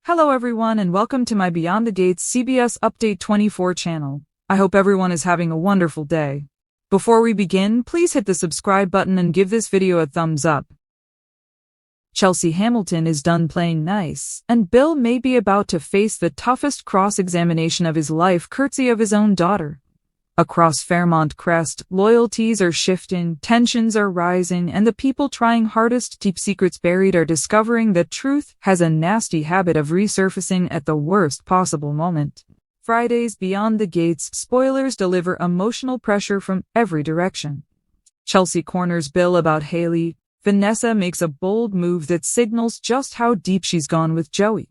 Hello everyone and welcome to my Beyond the Gates CBS Update 24 channel. I hope everyone is having a wonderful day. Before we begin, please hit the subscribe button and give this video a thumbs up. Chelsea Hamilton is done playing nice, and Bill may be about to face the toughest cross-examination of his life courtesy of his own daughter. Across Fairmont Crest, loyalties are shifting, tensions are rising, and the people trying hardest to keep secrets buried are discovering that truth has a nasty habit of resurfacing at the worst possible moment. Friday's Beyond the Gates spoilers deliver emotional pressure from every direction. Chelsea corners Bill about Hayley. Vanessa makes a bold move that signals just how deep she's gone with Joey.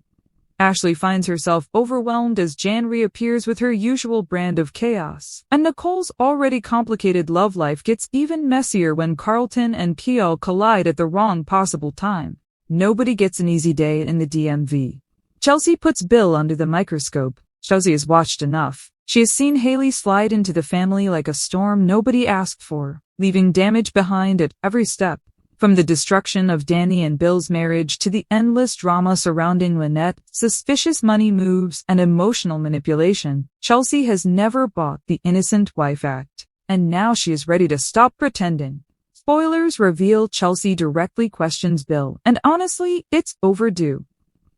Ashley finds herself overwhelmed as Jan reappears with her usual brand of chaos, and Nicole's already complicated love life gets even messier when Carlton and Kiel collide at the wrong possible time. Nobody gets an easy day in the DMV. Chelsea puts Bill under the microscope. Chelsea has watched enough. She has seen Hayley slide into the family like a storm nobody asked for, leaving damage behind at every step. From the destruction of Dany and Bill's marriage to the endless drama surrounding Lynette, suspicious money moves, and emotional manipulation, Chelsea has never bought the innocent wife act, and now she is ready to stop pretending. Spoilers reveal Chelsea directly questions Bill, and honestly, it's overdue.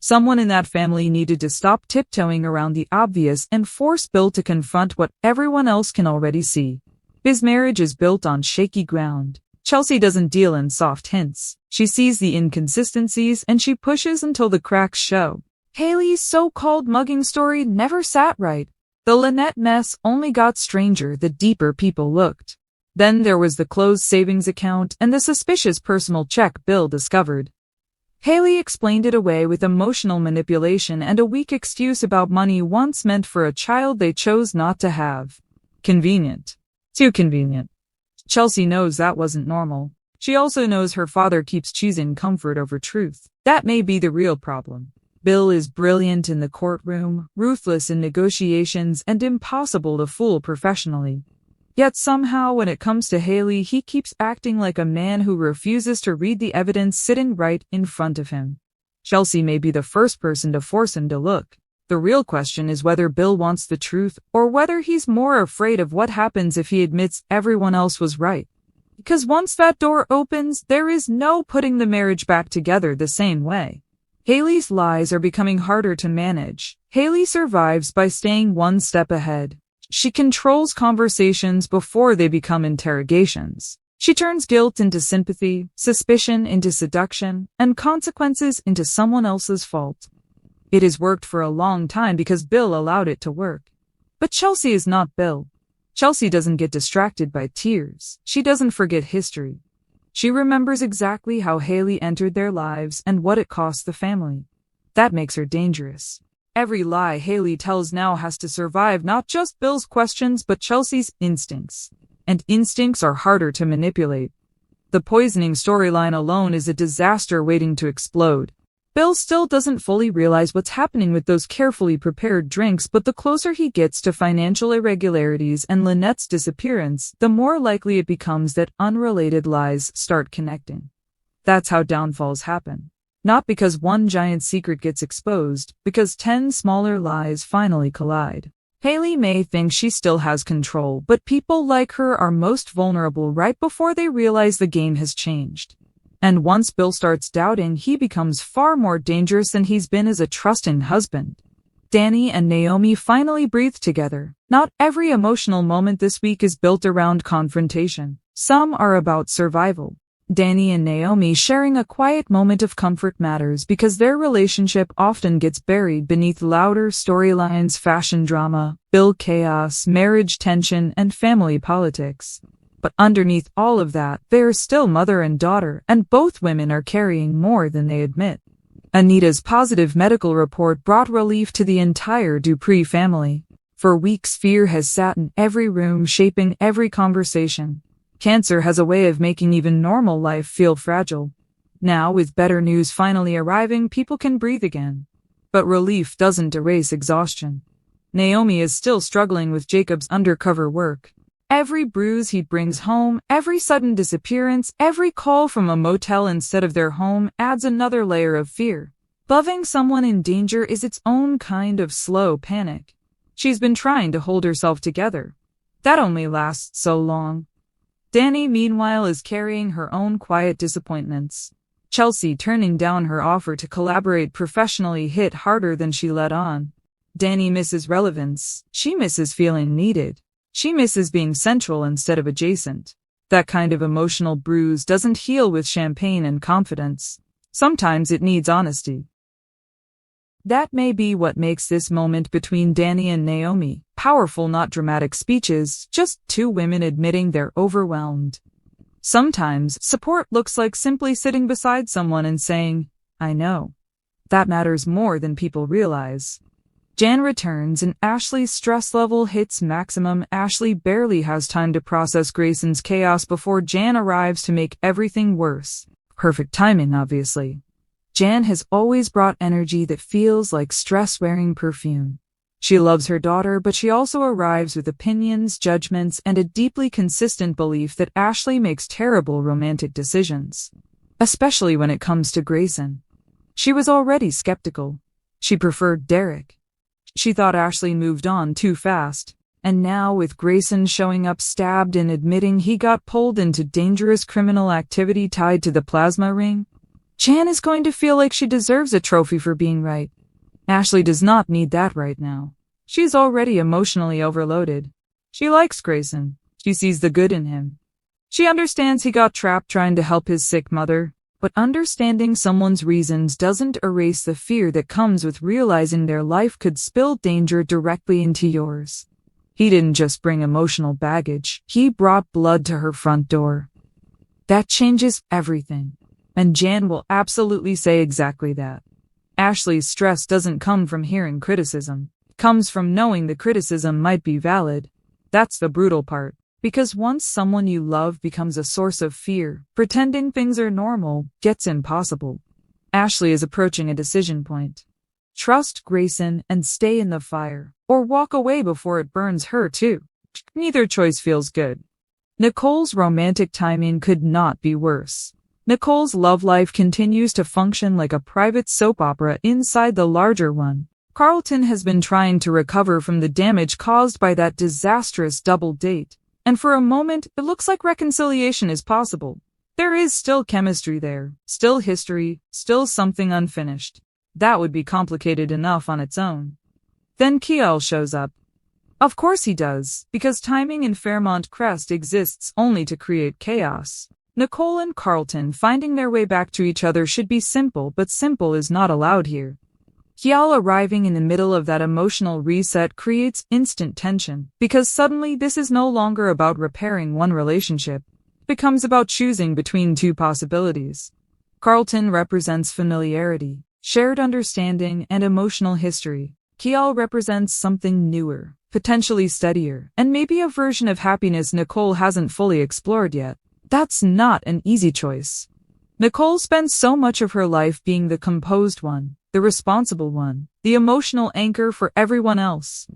Someone in that family needed to stop tiptoeing around the obvious and force Bill to confront what everyone else can already see. His marriage is built on shaky ground. Chelsea doesn't deal in soft hints. She sees the inconsistencies and she pushes until the cracks show. Hayley's so-called mugging story never sat right. The Lynette mess only got stranger the deeper people looked. Then there was the closed savings account and the suspicious personal check Bill discovered. Hayley explained it away with emotional manipulation and a weak excuse about money once meant for a child they chose not to have. Convenient. Too convenient. Chelsea knows that wasn't normal. She also knows her father keeps choosing comfort over truth. That may be the real problem. Bill is brilliant in the courtroom, ruthless in negotiations, and impossible to fool professionally. Yet somehow when it comes to Hayley, he keeps acting like a man who refuses to read the evidence sitting right in front of him. Chelsea may be the first person to force him to look. The real question is whether Bill wants the truth or whether he's more afraid of what happens if he admits everyone else was right. Because once that door opens, there is no putting the marriage back together the same way. Hayley's lies are becoming harder to manage. Hayley survives by staying one step ahead. She controls conversations before they become interrogations. She turns guilt into sympathy, suspicion into seduction, and consequences into someone else's fault. It has worked for a long time because Bill allowed it to work. But Chelsea is not Bill. Chelsea doesn't get distracted by tears. She doesn't forget history. She remembers exactly how Hayley entered their lives and what it cost the family. That makes her dangerous. Every lie Hayley tells now has to survive not just Bill's questions but Chelsea's instincts. And instincts are harder to manipulate. The poisoning storyline alone is a disaster waiting to explode. Bill still doesn't fully realize what's happening with those carefully prepared drinks, but the closer he gets to financial irregularities and Lynette's disappearance, the more likely it becomes that unrelated lies start connecting. That's how downfalls happen. Not because one giant secret gets exposed, because 10 smaller lies finally collide. Hayley may think she still has control, but people like her are most vulnerable right before they realize the game has changed. And once Bill starts doubting, he becomes far more dangerous than he's been as a trusting husband. Dany and Naomi finally breathe together. Not every emotional moment this week is built around confrontation. Some are about survival. Dany and Naomi sharing a quiet moment of comfort matters because their relationship often gets buried beneath louder storylines, fashion drama, Bill chaos, marriage tension, and family politics. But underneath all of that, they're still mother and daughter, and both women are carrying more than they admit. Anita's positive medical report brought relief to the entire Dupree family. For weeks, fear has sat in every room, shaping every conversation. Cancer has a way of making even normal life feel fragile. Now, with better news finally arriving, people can breathe again. But relief doesn't erase exhaustion. Naomi is still struggling with Jacob's undercover work. Every bruise he brings home, every sudden disappearance, every call from a motel instead of their home adds another layer of fear. Loving someone in danger is its own kind of slow panic. She's been trying to hold herself together. That only lasts so long. Dany, meanwhile, is carrying her own quiet disappointments. Chelsea, turning down her offer to collaborate professionally, hit harder than she let on. Dany misses relevance. She misses feeling needed. She misses being central instead of adjacent. That kind of emotional bruise doesn't heal with champagne and confidence. Sometimes it needs honesty. That may be what makes this moment between Dany and Naomi powerful, not dramatic speeches, just two women admitting they're overwhelmed. Sometimes support looks like simply sitting beside someone and saying, "I know." That matters more than people realize. Jan returns and Ashley's stress level hits maximum. Ashley barely has time to process Grayson's chaos before Jan arrives to make everything worse. Perfect timing, obviously. Jan has always brought energy that feels like stress-wearing perfume. She loves her daughter, but she also arrives with opinions, judgments, and a deeply consistent belief that Ashley makes terrible romantic decisions. Especially when it comes to Grayson. She was already skeptical. She preferred Derek. She thought Ashley moved on too fast. And now, with Grayson showing up stabbed and admitting he got pulled into dangerous criminal activity tied to the plasma ring, Jan is going to feel like she deserves a trophy for being right. Ashley does not need that right now. She's already emotionally overloaded. She likes Grayson. She sees the good in him. She understands he got trapped trying to help his sick mother, but understanding someone's reasons doesn't erase the fear that comes with realizing their life could spill danger directly into yours. He didn't just bring emotional baggage, he brought blood to her front door. That changes everything. And Jan will absolutely say exactly that. Ashley's stress doesn't come from hearing criticism. It comes from knowing the criticism might be valid. That's the brutal part. Because once someone you love becomes a source of fear, pretending things are normal gets impossible. Ashley is approaching a decision point. Trust Grayson and stay in the fire, or walk away before it burns her too. Neither choice feels good. Nicole's romantic timing could not be worse. Nicole's love life continues to function like a private soap opera inside the larger one. Carlton has been trying to recover from the damage caused by that disastrous double date. And for a moment, it looks like reconciliation is possible. There is still chemistry there, still history, still something unfinished. That would be complicated enough on its own. Then Kiel shows up. Of course he does, because timing in Fairmont Crest exists only to create chaos. Nicole and Carlton finding their way back to each other should be simple, but simple is not allowed here. Kiel arriving in the middle of that emotional reset creates instant tension, because suddenly this is no longer about repairing one relationship. It becomes about choosing between two possibilities. Carlton represents familiarity, shared understanding, and emotional history. Kiel represents something newer, potentially steadier, and maybe a version of happiness Nicole hasn't fully explored yet. That's not an easy choice. Nicole spends so much of her life being the composed one, the responsible one, the emotional anchor for everyone else.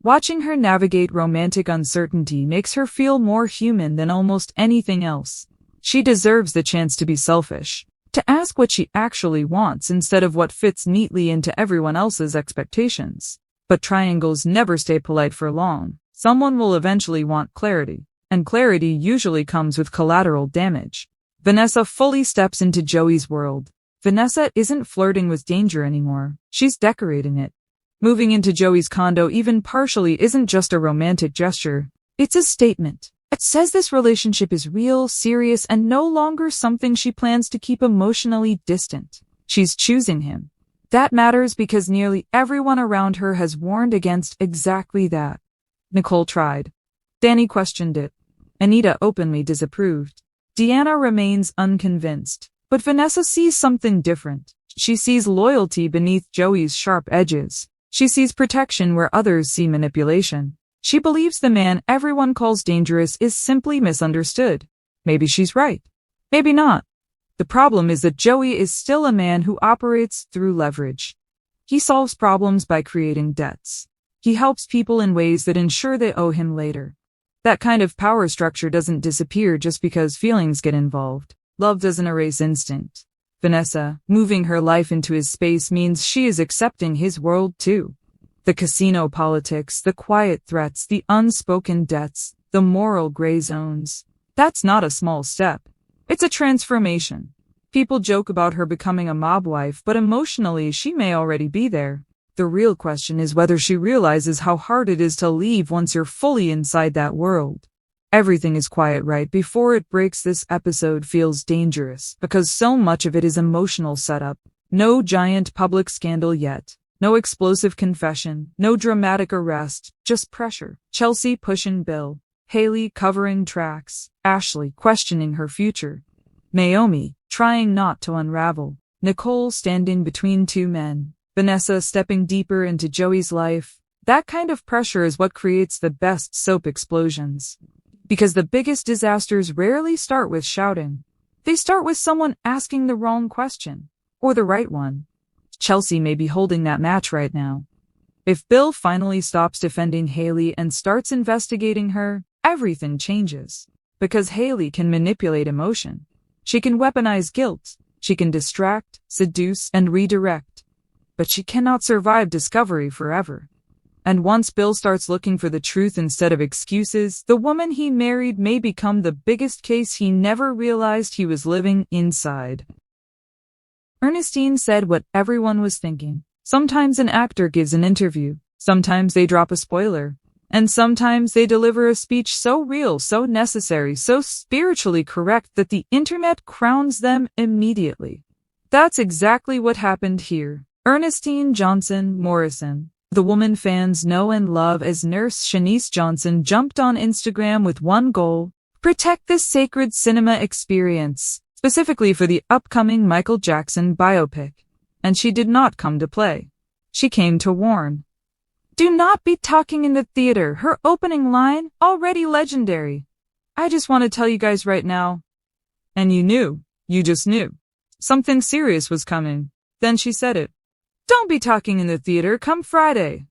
Watching her navigate romantic uncertainty makes her feel more human than almost anything else. She deserves the chance to be selfish, to ask what she actually wants instead of what fits neatly into everyone else's expectations. But triangles never stay polite for long. Someone will eventually want clarity, and clarity usually comes with collateral damage. Vanessa fully steps into Joey's world. Vanessa isn't flirting with danger anymore. She's decorating it. Moving into Joey's condo even partially isn't just a romantic gesture. It's a statement. It says this relationship is real, serious, and no longer something she plans to keep emotionally distant. She's choosing him. That matters because nearly everyone around her has warned against exactly that. Nicole tried. Dany questioned it. Anita openly disapproved. Deanna remains unconvinced. But Vanessa sees something different. She sees loyalty beneath Joey's sharp edges. She sees protection where others see manipulation. She believes the man everyone calls dangerous is simply misunderstood. Maybe she's right. Maybe not. The problem is that Joey is still a man who operates through leverage. He solves problems by creating debts. He helps people in ways that ensure they owe him later. That kind of power structure doesn't disappear just because feelings get involved. Love doesn't erase instinct. Vanessa, moving her life into his space means she is accepting his world too. The casino politics, the quiet threats, the unspoken debts, the moral gray zones. That's not a small step. It's a transformation. People joke about her becoming a mob wife, but emotionally she may already be there. The real question is whether she realizes how hard it is to leave once you're fully inside that world. Everything is quiet right before it breaks. This episode feels dangerous because so much of it is emotional setup. No giant public scandal yet. No explosive confession. No dramatic arrest. Just pressure. Chelsea pushing Bill. Hayley covering tracks. Ashley questioning her future. Naomi trying not to unravel. Nicole standing between two men. Vanessa stepping deeper into Joey's life. That kind of pressure is what creates the best soap explosions. Because the biggest disasters rarely start with shouting. They start with someone asking the wrong question. Or the right one. Chelsea may be holding that match right now. If Bill finally stops defending Hayley and starts investigating her, everything changes. Because Hayley can manipulate emotion. She can weaponize guilt. She can distract, seduce, and redirect. But she cannot survive discovery forever. And once Bill starts looking for the truth instead of excuses, the woman he married may become the biggest case he never realized he was living inside. Ernestine said what everyone was thinking. Sometimes an actor gives an interview. Sometimes they drop a spoiler. And sometimes they deliver a speech so real, so necessary, so spiritually correct that the internet crowns them immediately. That's exactly what happened here. Ernestine Johnson Morrison, the woman fans know and love as Nurse Chenise Johnson, jumped on Instagram with one goal: protect this sacred cinema experience, specifically for the upcoming Michael Jackson biopic. And she did not come to play. She came to warn. Do not be talking in the theater. Her opening line, already legendary. I just want to tell you guys right now. And you knew. You just knew. Something serious was coming. Then she said it. Don't be talking in the theater come Friday.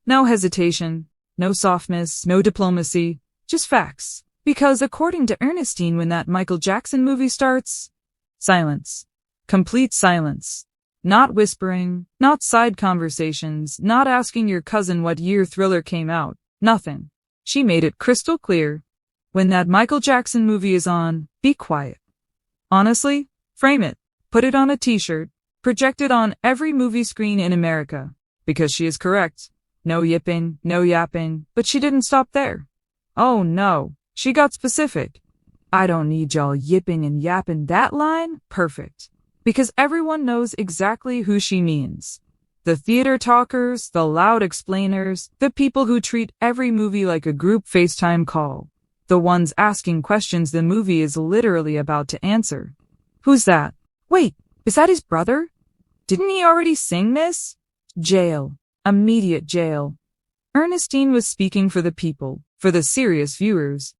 No hesitation, no softness, no diplomacy, just facts. Because according to Ernestine, when that Michael Jackson movie starts, silence. Complete silence. Not whispering, not side conversations, not asking your cousin what year Thriller came out. Nothing. She made it crystal clear. When that Michael Jackson movie is on, be quiet. Honestly, frame it. Put it on a t-shirt. Project it on every movie screen in America. Because she is correct. No yipping, no yapping. But she didn't stop there. Oh no. She got specific. I don't need y'all yipping and yapping. That line? Perfect. Because everyone knows exactly who she means. The theater talkers, the loud explainers, the people who treat every movie like a group FaceTime call. The ones asking questions the movie is literally about to answer. Who's that? Wait, is that his brother? Didn't he already sing this? Jail. Immediate jail. Ernestine was speaking for the people, for the serious viewers,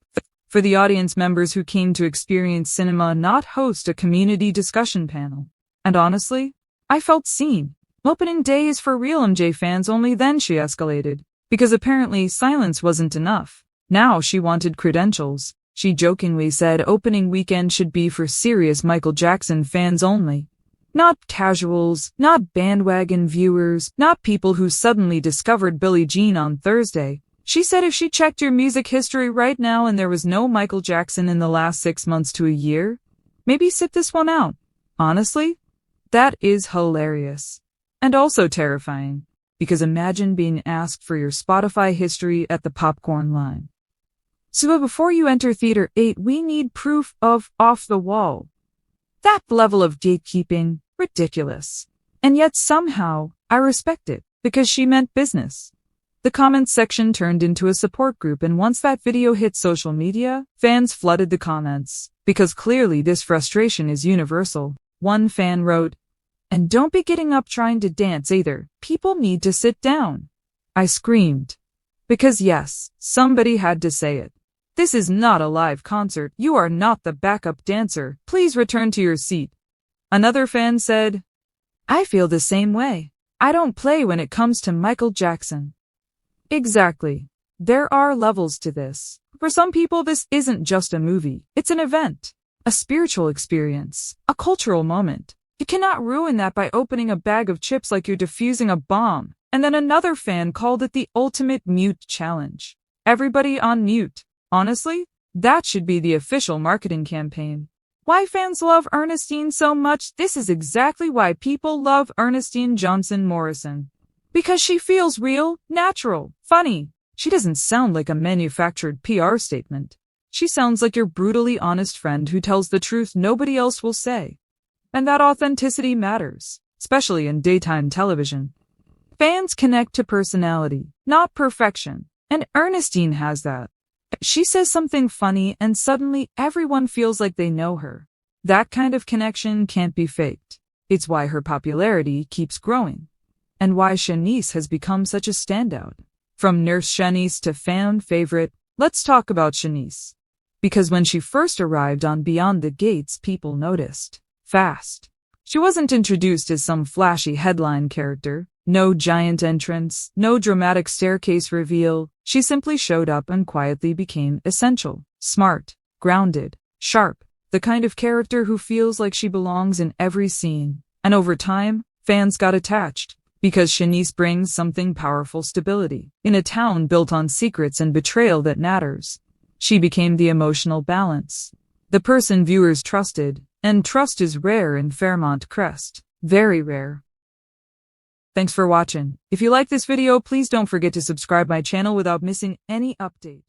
for the audience members who came to experience cinema, not host a community discussion panel. And honestly, I felt seen. Opening day is for real MJ fans. Only then she escalated. Because apparently silence wasn't enough. Now she wanted credentials. She jokingly said opening weekend should be for serious Michael Jackson fans only. Not casuals, not bandwagon viewers, not people who suddenly discovered Billie Jean on Thursday. She said if she checked your music history right now and there was no Michael Jackson in the last 6 months to a year, maybe sit this one out. Honestly, that is hilarious. And also terrifying. Because imagine being asked for your Spotify history at the popcorn line. So before you enter Theater 8, we need proof of off the wall. That level of gatekeeping, ridiculous. And yet somehow, I respect it, because she meant business. The comments section turned into a support group, and once that video hit social media, fans flooded the comments, because clearly this frustration is universal. One fan wrote, "And don't be getting up trying to dance either. People need to sit down." I screamed. Because yes, somebody had to say it. This is not a live concert. You are not the backup dancer. Please return to your seat. Another fan said, "I feel the same way. I don't play when it comes to Michael Jackson." Exactly. There are levels to this. For some people, this isn't just a movie. It's an event, a spiritual experience, a cultural moment. You cannot ruin that by opening a bag of chips like you're defusing a bomb. And then another fan called it the ultimate mute challenge. Everybody on mute. Honestly, that should be the official marketing campaign. Why fans love Ernestine so much? This is exactly why people love Ernestine Johnson Morrison. Because she feels real, natural, funny. She doesn't sound like a manufactured PR statement. She sounds like your brutally honest friend who tells the truth nobody else will say. And that authenticity matters, especially in daytime television. Fans connect to personality, not perfection. And Ernestine has that. She says something funny and suddenly everyone feels like they know her. That kind of connection can't be faked. It's why her popularity keeps growing. And why Chenise has become such a standout. From Nurse Chenise to fan favorite, let's talk about Chenise. Because when she first arrived on Beyond the Gates, people noticed. Fast. She wasn't introduced as some flashy headline character. No giant entrance, no dramatic staircase reveal. She simply showed up and quietly became essential. Smart, grounded, sharp. The kind of character who feels like she belongs in every scene. And over time, fans got attached. Because Chenise brings something powerful: stability. In a town built on secrets and betrayal that matters. She became the emotional balance. The person viewers trusted. And trust is rare in Fairmont Crest. Very rare. Thanks for watching. If you like this video, please don't forget to subscribe my channel without missing any update.